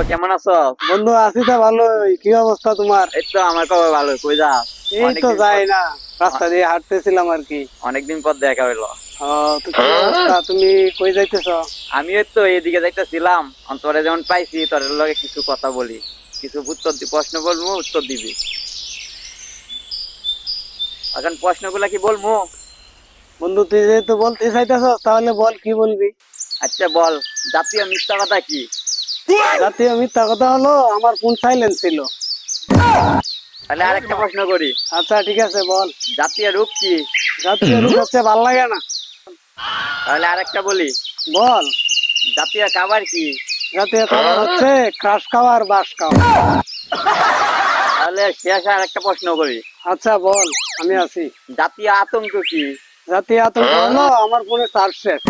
কেমন আছো? বন্ধু আছি তো ভালোই। কি অবস্থা তোমার? এই তো আমার খবর ভালো। কই যা? এই তো যাই না, রাস্তা দিয়ে হাঁটতেছিলাম আর কি। অনেকদিন পর দেখা হইলো। তো কি অবস্থা, তুমি কই যাইতেছ? আমি এই তো এদিকে যাইতেছিলাম। অন্তরে যেমন পাইছি তোর লগে কিছু কথা বলি, কিছু প্রশ্ন বলবো, উত্তর দিবি। এখন প্রশ্নগুলা কি বলবো? বন্ধু তুই যেহেতু বলতে চাইতেছ তাহলে বল, কি বলবি? আচ্ছা বল, জাতীয় মিথ্যা কথা কি? জাতীয় মিথ্যা কথা হলো আমার ফোন সাইলেন্ট ছিল। তাহলে আরেকটা প্রশ্ন করি। আচ্ছা ঠিক আছে বল। জাতীয় রূপ কি? জাতীয় রূপ হচ্ছে ভাল লাগে না। তাহলে আরেকটা বলি। বল। জাতীয় খাবার কি? জাতীয় খাবার হচ্ছে ক্রাশ খাওয়া আর বাঁশ খাওয়া। তাহলে শেষ আরেকটা প্রশ্ন করি। আচ্ছা বল, আমি আছি। জাতীয় আতঙ্ক কি? জাতীয় আতঙ্ক হলো আমার ফোনে চার্জ শেষ।